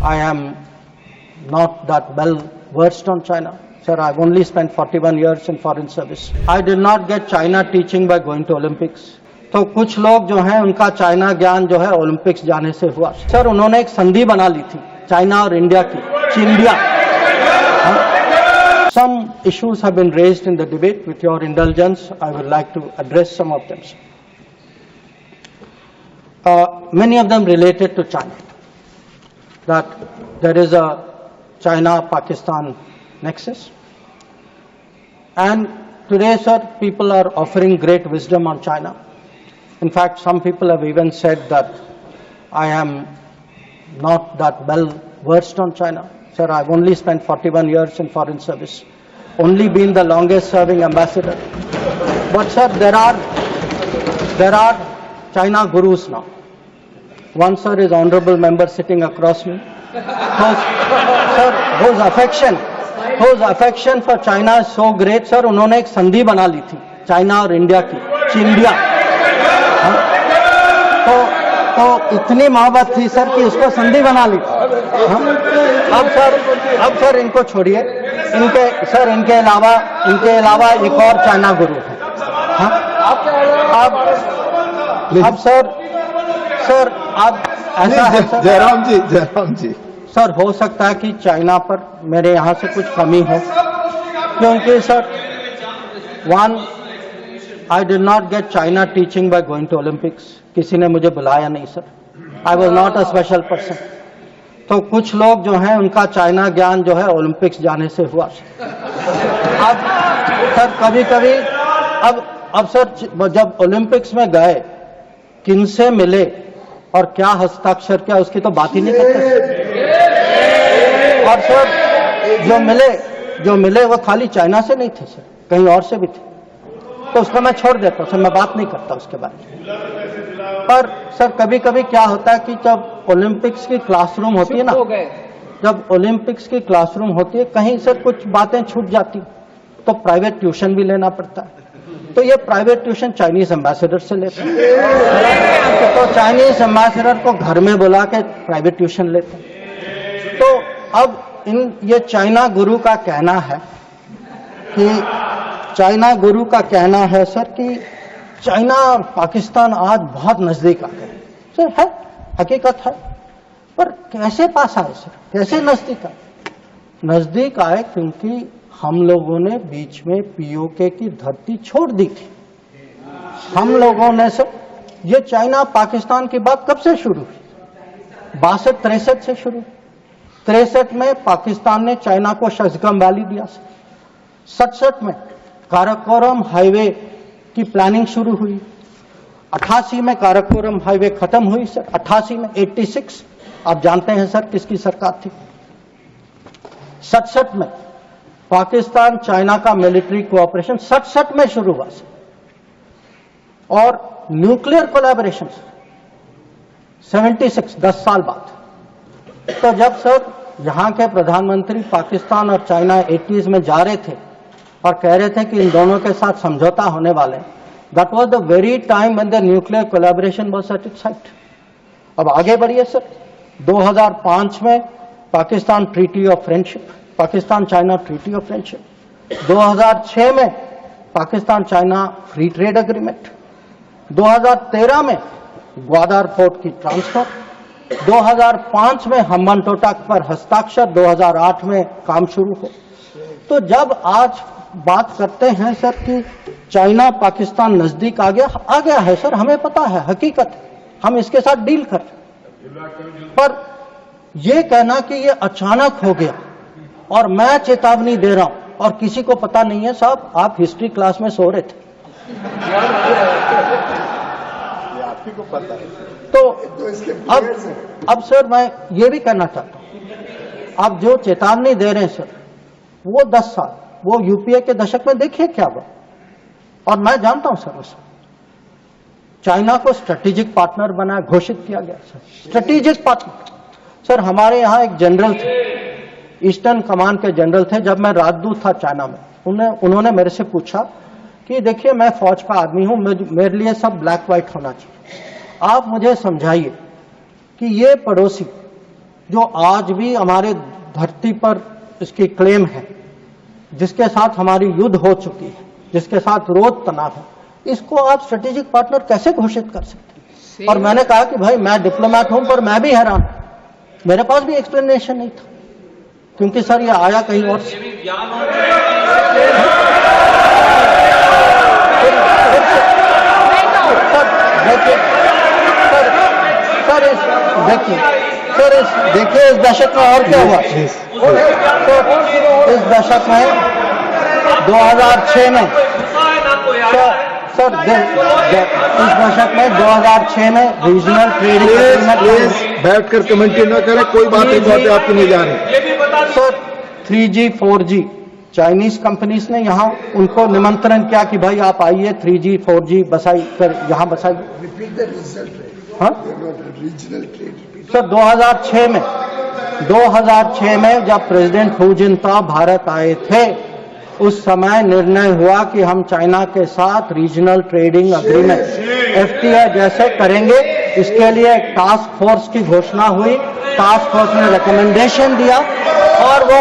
I am not that well versed on China. Sir, I've only spent 41 years in foreign service. I did not get China teaching by going to Olympics. तो कुछ लोग जो हैं उनका China ज्ञान जो है ओलंपिक्स जाने से हुआ। सर, उन्होंने एक संधि बना ली थी चाइना और इंडिया की, चिंडिया। Some issues have been raised in the debate. With your indulgence, I would like to address some of them. Many of them related to China. That there is a China-Pakistan nexus. And today, sir, people are offering great wisdom on China. In fact, some people have even said that I am not that well versed on China. Sir, I've only spent 41 years in foreign service, only been the longest serving ambassador. But sir, there are China gurus now. One, sir, is honorable member sitting across me. Whose affection for China is so great, sir, उन्होंने एक संधि बना ली थी China और India की, चिंडिया। तो इतनी मोहब्बत थी सर कि उसको संधि बना ली थी। अब सर इनको छोड़िए, इनके अलावा एक और चाइना गुरु है। अब सर अब ऐसा है जयराम जी सर, हो सकता है कि चाइना पर मेरे यहाँ से कुछ कमी हो, क्योंकि sir one, I did not get China teaching by going to Olympics. किसी ने मुझे बुलाया नहीं sir, I was not a special person. तो कुछ लोग जो हैं उनका चाइना ज्ञान जो है ओलंपिक्स जाने से हुआ। अब सर कभी अब सर जब ओलंपिक्स में गए, किनसे मिले और क्या हस्ताक्षर किया, उसकी तो बात ही नहीं करते। और सर जो मिले वो खाली चाइना से नहीं थे सर, कहीं और से भी थे। तो उसको मैं छोड़ देता हूं सर, मैं बात नहीं करता उसके बारे में। पर सर कभी कभी क्या होता है कि जब ओलंपिक्स की क्लासरूम होती है ना, जब ओलंपिक्स की क्लासरूम होती है, कहीं से कुछ बातें छूट जाती तो प्राइवेट ट्यूशन भी लेना पड़ता है। तो ये प्राइवेट ट्यूशन चाइनीज एम्बेसडर से लेते हैं, तो चाइनीज एम्बेसडर को घर में बुला के प्राइवेट ट्यूशन लेते हैं। तो अब ये चाइना गुरु का कहना है सर कि चाइना और पाकिस्तान आज बहुत नजदीक आ गए। सर है, हकीकत है, पर कैसे पास आए सर, कैसे नजदीक आए? नजदीक आए क्योंकि हम लोगों ने बीच में पीओके की धरती छोड़ दी थी। हम लोगों ने सर, ये चाइना पाकिस्तान की बात कब से शुरू हुई? 62-63 से शुरू। 63 में पाकिस्तान ने चाइना को शशगम वैली दिया सर। 67 में काराकोरम हाईवे की प्लानिंग शुरू हुई। 88 में काराकोरम हाईवे खत्म हुई सर। 88 में 86 आप जानते हैं सर किसकी सरकार थी। 67 में पाकिस्तान चाइना का मिलिट्री कोऑपरेशन 67 में शुरू हुआ सर। और न्यूक्लियर कोलैबोरेशन 76, 10 साल बाद। तो जब सर यहां के प्रधानमंत्री पाकिस्तान और चाइना 80s में जा रहे थे और कह रहे थे कि इन दोनों के साथ समझौता होने वाले हैं, that was the very time when the nuclear collaboration was at its height. अब आगे बढ़िए सर, 2005 में Pakistan treaty of friendship, Pakistan China treaty of friendship. 2006 में Pakistan China free trade agreement. 2013 में ग्वादर पोर्ट की ट्रांसफर। 2005 में हम्बनटोटा पर हस्ताक्षर। 2008 में काम शुरू हो। तो जब आज बात करते हैं सर कि चाइना पाकिस्तान नजदीक आ गया है सर, हमें पता है, हकीकत है, हम इसके साथ डील कर रहे। पर यह कहना कि ये अचानक हो गया और मैं चेतावनी दे रहा हूं और किसी को पता नहीं है, साहब आप हिस्ट्री क्लास में सो रहे थे, को पता है। तो अब सर मैं ये भी कहना चाहता हूं, आप जो चेतावनी दे रहे हैं सर, वो 10 साल, वो यूपीए के दशक में देखिए क्या हुआ। और मैं जानता हूं सर, उस चाइना को स्ट्रेटेजिक पार्टनर बनाया, घोषित किया गया सर, स्ट्रेटेजिक पार्टनर। सर हमारे यहां एक जनरल थे, ईस्टर्न कमांड के जनरल थे, जब मैं राजदूत था चाइना में, उन्होंने मेरे से पूछा कि देखिए मैं फौज का आदमी हूं, मेरे लिए सब ब्लैक व्हाइट होना चाहिए, आप मुझे समझाइए कि ये पड़ोसी जो आज भी हमारे धरती पर इसकी क्लेम है, जिसके साथ हमारी युद्ध हो चुकी है, जिसके साथ रोज तनाव है, इसको आप स्ट्रेटेजिक पार्टनर कैसे घोषित कर सकते हैं? और मैंने कहा कि भाई मैं डिप्लोमेट हूं, पर मैं भी हैरान हूं, मेरे पास भी एक्सप्लेनेशन नहीं था, क्योंकि सर ये आया कहीं और से। देखिए इस दशक में और क्या हुआ। इस दशक में 2006 में सर इस दशक में 2006 में रीजनल ट्रेडिंग एग्रीमेंट। बैठकर कमेंट्री न करें, कोई बात नहीं आपकी नहीं जा रही sir. 3G 4G Chinese companies ने यहाँ उनको निमंत्रण किया कि भाई आप आइए 3G 4G बसाई कर यहाँ बसाइए। हाँ सर 2006 में जब प्रेसिडेंट हू जिनताओ भारत आए थे, उस समय निर्णय हुआ कि हम चाइना के साथ रीजनल ट्रेडिंग एग्रीमेंट FTA जैसे करेंगे। इसके लिए एक टास्क फोर्स की घोषणा हुई, टास्क फोर्स ने रिकमेंडेशन दिया और वो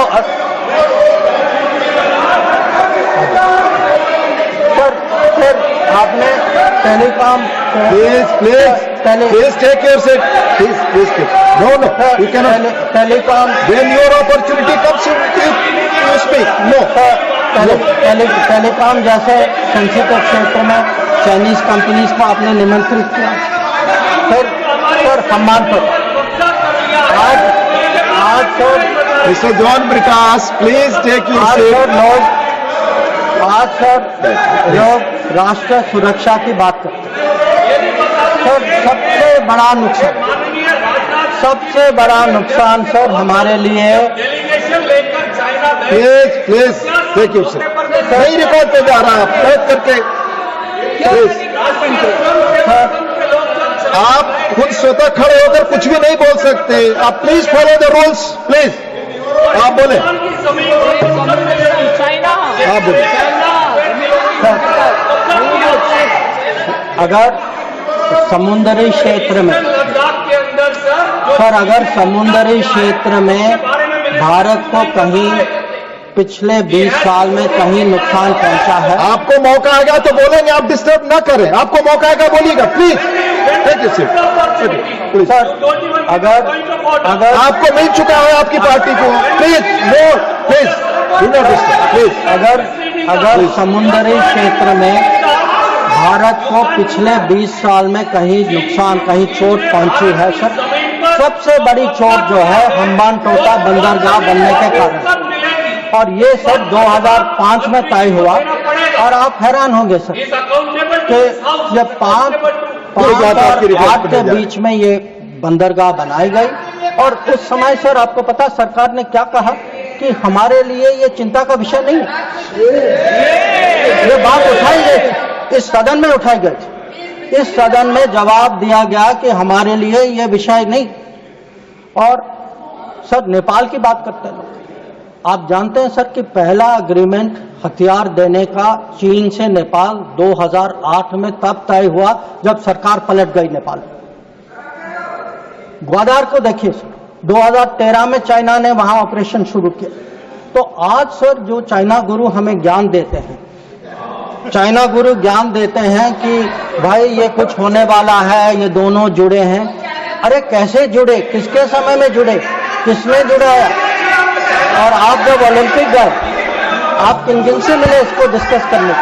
फिर आपने telecom Please take your seat. Please take. No, you cannot. Telecom When your opportunity comes, you speak. No. Telecom जैसे सेंसिटिव क्षेत्र में चाइनीज कंपनीज को आपने निमंत्रित किया, फिर सम्मान पर आज sir Mr. John Britas, please take your seat. आज सर लोग राष्ट्र सुरक्षा की बात करते हैं। सर सबसे बड़ा नुकसान सर हमारे लिए। Please take your seat. नहीं रिकॉर्ड पे जा रहा, आप बैठ करके प्लीज। आप खुद स्वतः खड़े होकर कुछ भी नहीं बोल सकते। आप please follow the rules, please. आप बोले, आप बोले। अगर समुद्री क्षेत्र में सर, अगर समुद्री क्षेत्र में भारत को कहीं पिछले 20 साल में कहीं नुकसान पहुंचा है, आपको मौका आएगा तो बोलेंगे, आप डिस्टर्ब ना करें। आपको मौका आएगा बोलिएगा, please take your seat. Sir अगर आपको मिल चुका है आपकी पार्टी को, please no, please do not disturb, please. अगर समुद्री क्षेत्र में भारत को पिछले 20 साल में कहीं नुकसान, कहीं चोट पहुंची है सर, सबसे बड़ी चोट जो है हम्बानटोटा बंदरगाह बनने के कारण, और ये सब 2005 में तय हुआ। और आप हैरान होंगे सर कि जब 5 और 8 के बीच में ये बंदरगाह बनाई गई, और उस समय सर आपको पता सरकार ने क्या कहा कि हमारे लिए ये चिंता का विषय नहीं है। ये बात उठाई गई थी, इस सदन में उठाई गई थी। इस सदन में जवाब दिया गया कि हमारे लिए ये विषय नहीं। और सर नेपाल की बात करते हैं लोग, आप जानते हैं सर कि पहला एग्रीमेंट हथियार देने का चीन से नेपाल 2008 में तब तय हुआ जब सरकार पलट गई नेपाल। ग्वादार को देखिए सर, 2013 में चाइना ने वहां ऑपरेशन शुरू किया। तो आज सर जो चाइना गुरु हमें ज्ञान देते हैं, चाइना गुरु ज्ञान देते हैं कि भाई ये कुछ होने वाला है, ये दोनों जुड़े हैं। अरे कैसे जुड़े, किसके समय में जुड़े, किसने जुड़ाया? और आप जब ओलंपिक गए, आप किन किन से मिले इसको डिस्कस करने?